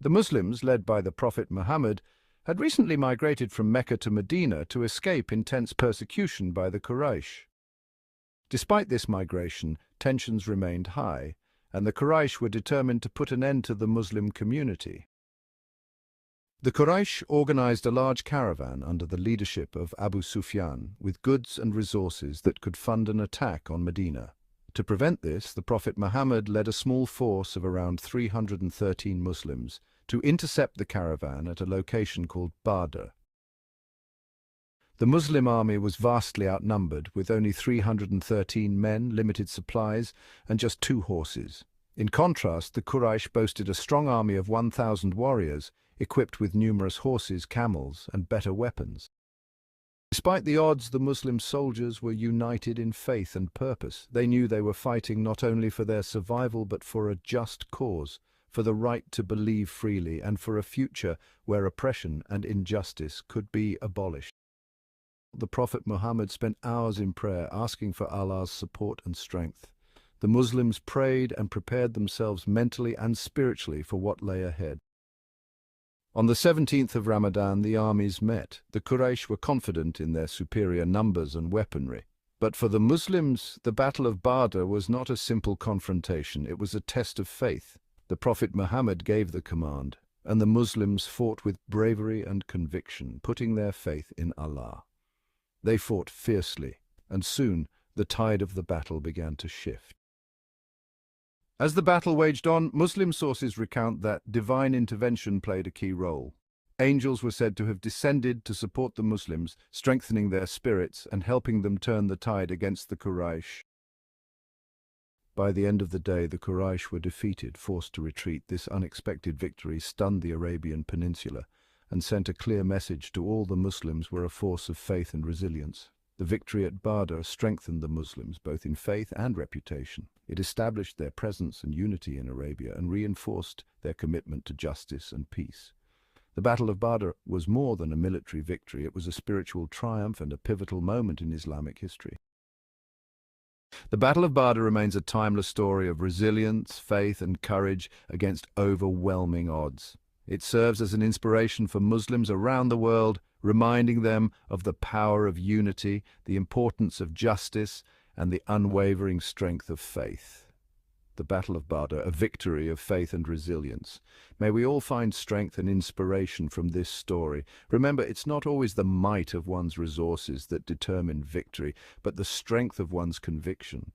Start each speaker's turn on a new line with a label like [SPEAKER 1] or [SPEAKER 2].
[SPEAKER 1] The Muslims, led by the Prophet Muhammad, had recently migrated from Mecca to Medina to escape intense persecution by the Quraysh. Despite this migration, tensions remained high, and the Quraysh were determined to put an end to the Muslim community. The Quraysh organized a large caravan under the leadership of Abu Sufyan with goods and resources that could fund an attack on Medina. To prevent this, the Prophet Muhammad led a small force of around 313 Muslims to intercept the caravan at a location called Badr. The Muslim army was vastly outnumbered, with only 313 men, limited supplies, and just 2 horses. In contrast, the Quraysh boasted a strong army of 1,000 warriors, equipped with numerous horses, camels, and better weapons. Despite the odds, the Muslim soldiers were united in faith and purpose. They knew they were fighting not only for their survival but for a just cause, for the right to believe freely, and for a future where oppression and injustice could be abolished. The Prophet Muhammad spent hours in prayer, asking for Allah's support and strength. The Muslims prayed and prepared themselves mentally and spiritually for what lay ahead. On the 17th of Ramadan, the armies met. The Quraysh were confident in their superior numbers and weaponry. But for the Muslims, the Battle of Badr was not a simple confrontation. It was a test of faith. The Prophet Muhammad gave the command, and the Muslims fought with bravery and conviction, putting their faith in Allah. They fought fiercely, and soon the tide of the battle began to shift. As the battle waged on, Muslim sources recount that divine intervention played a key role. Angels were said to have descended to support the Muslims, strengthening their spirits and helping them turn the tide against the Quraysh. By the end of the day, the Quraysh were defeated, forced to retreat. This unexpected victory stunned the Arabian Peninsula and sent a clear message to all the Muslims were a force of faith and resilience. The victory at Badr strengthened the Muslims both in faith and reputation. It established their presence and unity in Arabia and reinforced their commitment to justice and peace. The Battle of Badr was more than a military victory. It was a spiritual triumph and a pivotal moment in Islamic history. The Battle of Badr remains a timeless story of resilience, faith, and courage against overwhelming odds. It serves as an inspiration for Muslims around the world, reminding them of the power of unity, the importance of justice, and the unwavering strength of faith. The Battle of Badr, a victory of faith and resilience. May we all find strength and inspiration from this story. Remember, it's not always the might of one's resources that determine victory, but the strength of one's conviction.